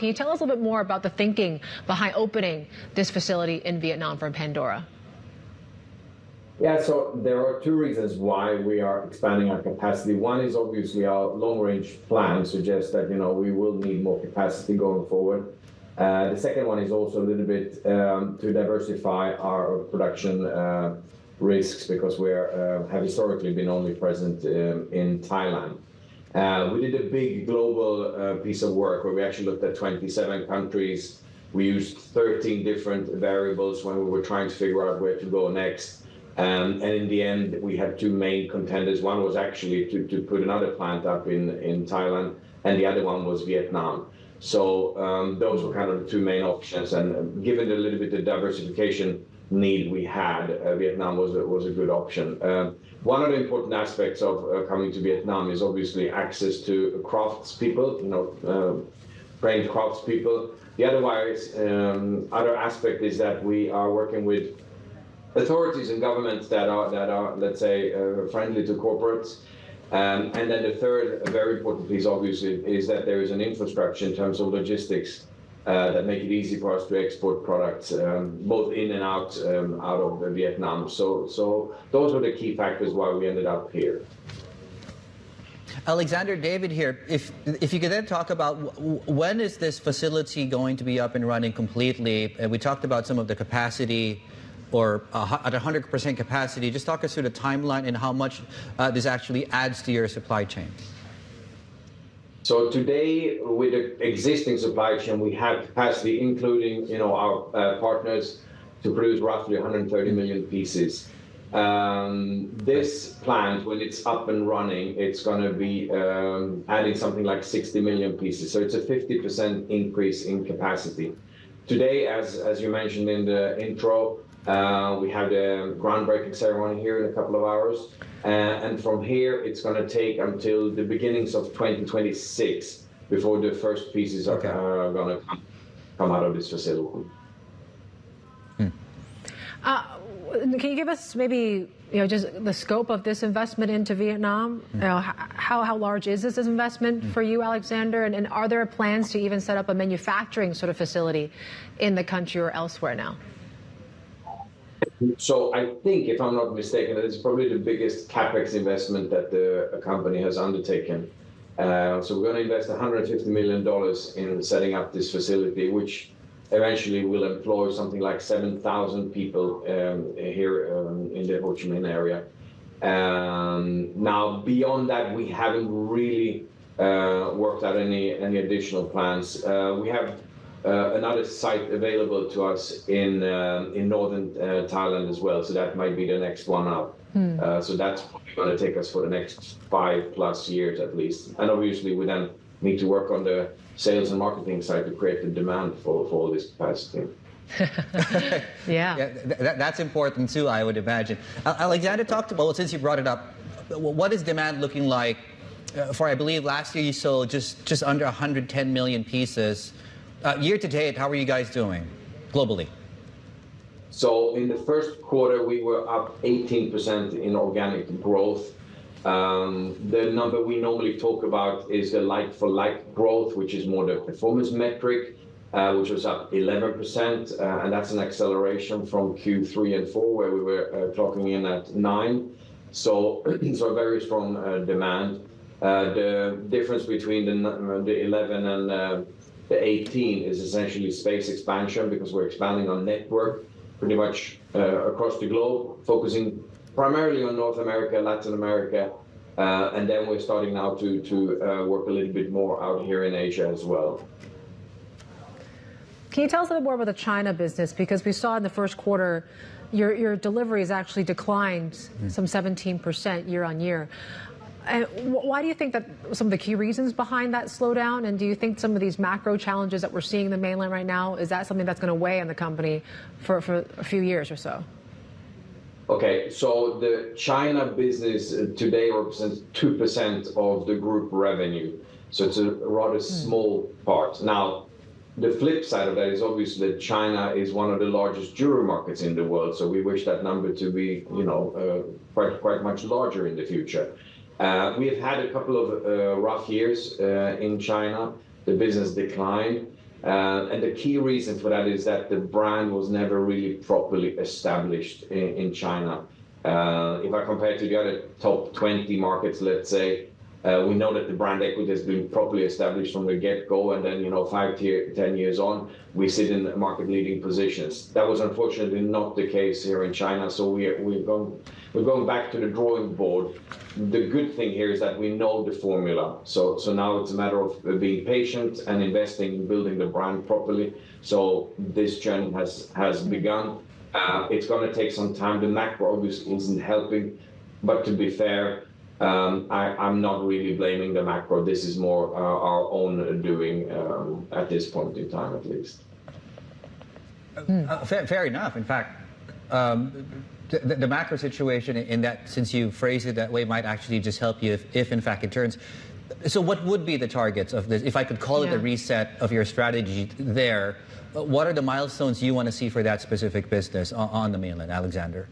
Can you tell us a little bit more about the thinking behind opening this facility in Vietnam for Pandora? Yeah, so there are two reasons why we are expanding our capacity. One is obviously our long-range plan suggests that, we will need more capacity going forward. The second one is also a little bit to diversify our production risks because we have historically been only present in Thailand. We did a big global piece of work where we actually looked at 27 countries. We used 13 different variables when we were trying to figure out where to go next. And in the end, we had two main contenders. One was actually to put another plant up in Thailand, and the other one was Vietnam. So those were kind of the two main options. And given a little bit of diversification need we had, Vietnam was a good option. One of the important aspects of coming to Vietnam is obviously access to craftspeople, trained craftspeople. The other aspect is that we are working with authorities and governments that are let's say, friendly to corporates. And then the third very important piece, obviously, is that there is an infrastructure in terms of logistics that make it easy for us to export products, both in and out of Vietnam. So those were the key factors why we ended up here. Alexander, David here. If you could then talk about when is this facility going to be up and running completely? We talked about some of the capacity, or at 100% capacity. Just talk us through the timeline and how much this actually adds to your supply chain. So today, with the existing supply chain, we have capacity, including our partners, to produce roughly 130 million pieces. This plant, when it's up and running, it's going to be adding something like 60 million pieces. So it's a 50% increase in capacity. Today, as you mentioned in the intro, we have the groundbreaking ceremony here in a couple of hours. And from here, it's going to take until the beginnings of 2026 before the first pieces are going to come out of this facility. Can you give us maybe just the scope of this investment into Vietnam? How large is this investment for you, Alexander? And are there plans to even set up a manufacturing sort of facility in the country or elsewhere now? So I think, if I'm not mistaken, that it's probably the biggest capex investment that the company has undertaken. So we're going to invest $150 million in setting up this facility, which eventually will employ something like 7,000 people here in the Ho Chi Minh area. Now, beyond that, we haven't really worked out any additional plans. We have another site available to us in northern Thailand as well, so that might be the next one up. So that's probably going to take us for the next 5+ years at least. And obviously, we then need to work on the sales and marketing side to create the demand for all this capacity. Yeah, that's important too, I would imagine. Alexander, talked about, since you brought it up, what is demand looking like for, I believe last year you sold just under 110 million pieces. Year to date, how are you guys doing globally? So in the first quarter, we were up 18% in organic growth. The number we normally talk about is the like-for-like growth, which is more the performance metric, which was up 11%. And that's an acceleration from Q3 and 4, where we were clocking in at 9. So a very strong demand. The difference between the 11 and the 18 is essentially space expansion, because we're expanding our network pretty much across the globe, focusing primarily on North America, Latin America, and then we're starting now to work a little bit more out here in Asia as well. Can you tell us a little more about the China business? Because we saw in the first quarter, your deliveries actually declined some 17% year on year. And why do you think that some of the key reasons behind that slowdown? And do you think some of these macro challenges that we're seeing in the mainland right now, is that something that's going to weigh on the company for a few years or so? Okay, so the China business today represents 2% of the group revenue. So it's a rather small part. Now, the flip side of that is obviously that China is one of the largest jewelry markets in the world. So we wish that number to be, quite much larger in the future. We have had a couple of rough years in China. The business declined. And the key reason for that is that the brand was never really properly established in China. If I compare to the other top 20 markets, let's say, we know that the brand equity has been properly established from the get-go, and then 10 years on, we sit in market-leading positions. That was unfortunately not the case here in China, so we're going back to the drawing board. The good thing here is that we know the formula, so now it's a matter of being patient and investing in building the brand properly. So this journey has begun. It's going to take some time. The macro obviously isn't helping, but to be fair, I'm not really blaming the macro. This is more our own doing at this point in time, at least. Fair enough. In fact, the macro situation, in that, since you phrased it that way, might actually just help you if in fact it turns. So what would be the targets of this? If I could call it a reset of your strategy there, what are the milestones you want to see for that specific business on the mainland, Alexander?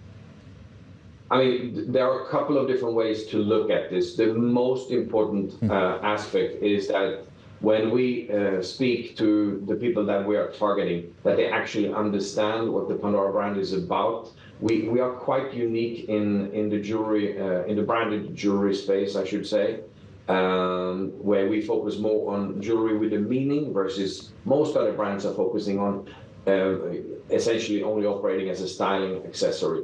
I mean, there are a couple of different ways to look at this. The most important aspect is that when we speak to the people that we are targeting, that they actually understand what the Pandora brand is about. We are quite unique in the jewelry, in the branded jewelry space, I should say, where we focus more on jewelry with a meaning versus most other brands are focusing on essentially only operating as a styling accessory.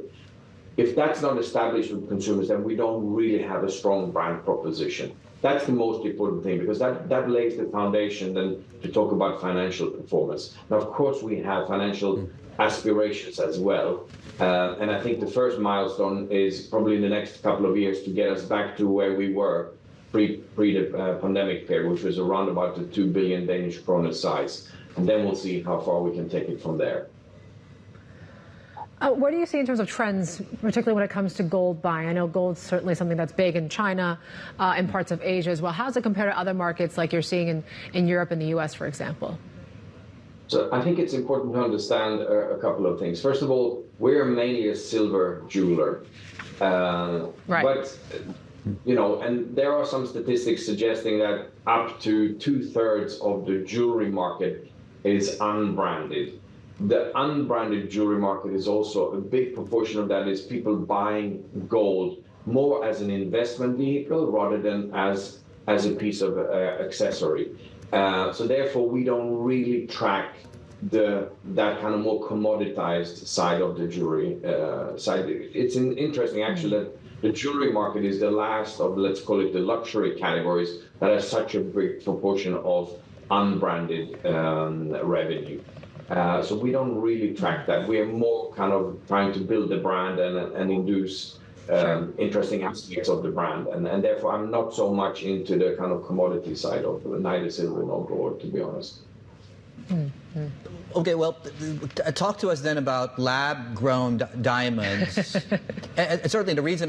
If that's not established with consumers, then we don't really have a strong brand proposition. That's the most important thing, because that lays the foundation then to talk about financial performance. Now, of course, we have financial aspirations as well. And I think the first milestone is probably in the next couple of years to get us back to where we were pre the pandemic period, which was around about the 2 billion Danish kroner size. And then we'll see how far we can take it from there. What do you see in terms of trends, particularly when it comes to gold buying? I know gold's certainly something that's big in China and parts of Asia as well. How does it compare to other markets like you're seeing in Europe and the US, for example? So I think it's important to understand a couple of things. First of all, we're mainly a silver jeweler. Right. But, and there are some statistics suggesting that up to 2/3 of the jewelry market is unbranded. The unbranded jewelry market is also a big proportion of that is people buying gold more as an investment vehicle rather than as a piece of accessory. So therefore, we don't really track that kind of more commoditized side of the jewelry side. It's interesting, actually, that the jewelry market is the last of, let's call it, the luxury categories that has such a big proportion of unbranded revenue. So we don't really track that. We are more kind of trying to build the brand and induce interesting aspects of the brand. And therefore, I'm not so much into the kind of commodity side of neither silver nor gold, to be honest. Mm-hmm. Okay, well, talk to us then about lab-grown diamonds. And certainly the reason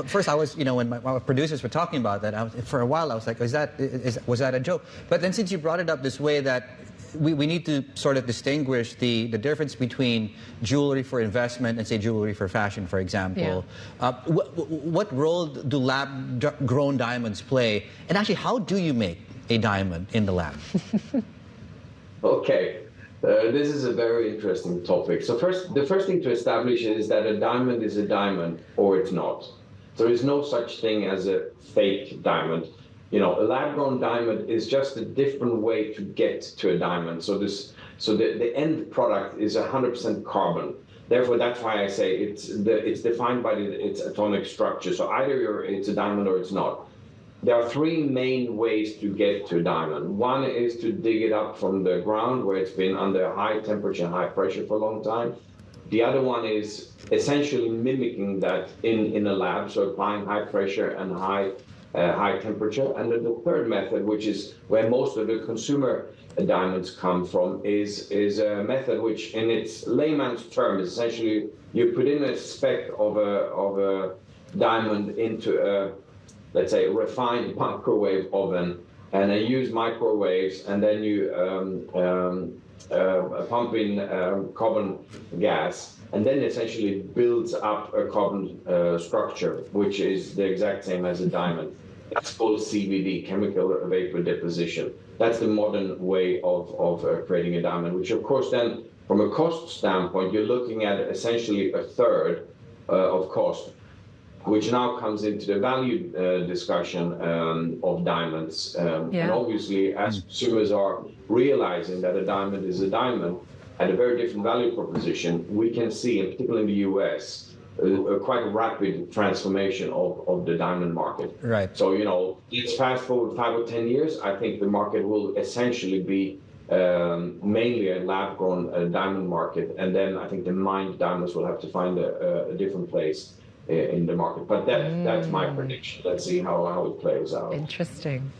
first I was, when my producers were talking about that, for a while I was like, was that a joke? But then since you brought it up this way, that we need to sort of distinguish the difference between jewelry for investment and, say, jewelry for fashion, for example. Yeah. What role do lab-grown diamonds play? And actually, how do you make a diamond in the lab? Okay, this is a very interesting topic. So the first thing to establish is that a diamond is a diamond or it's not. There is no such thing as a fake diamond. A lab-grown diamond is just a different way to get to a diamond. So the end product is 100% carbon. Therefore, that's why I say it's defined by its atomic structure. So either it's a diamond or it's not. There are three main ways to get to a diamond. One is to dig it up from the ground where it's been under high temperature and high pressure for a long time. The other one is essentially mimicking that in a lab, so applying high pressure and high temperature. And then the third method, which is where most of the consumer diamonds come from, is a method which, in its layman's term, is essentially you put in a speck of a diamond into a, let's say, refined microwave oven, and then use microwaves, and then you pump in carbon gas, and then essentially builds up a carbon structure, which is the exact same as a diamond. That's called CVD, chemical vapor deposition. That's the modern way of creating a diamond, which of course then, from a cost standpoint, you're looking at essentially a third of cost, which now comes into the value discussion of diamonds. And obviously, as consumers are realizing that a diamond is a diamond at a very different value proposition, we can see, and particularly in the US, quite a rapid transformation of the diamond market. Right. So, let's fast forward 5 or 10 years, I think the market will essentially be mainly a lab-grown diamond market, and then I think the mined diamonds will have to find a different place in the market. But that's my prediction. Let's see how it plays out. Interesting.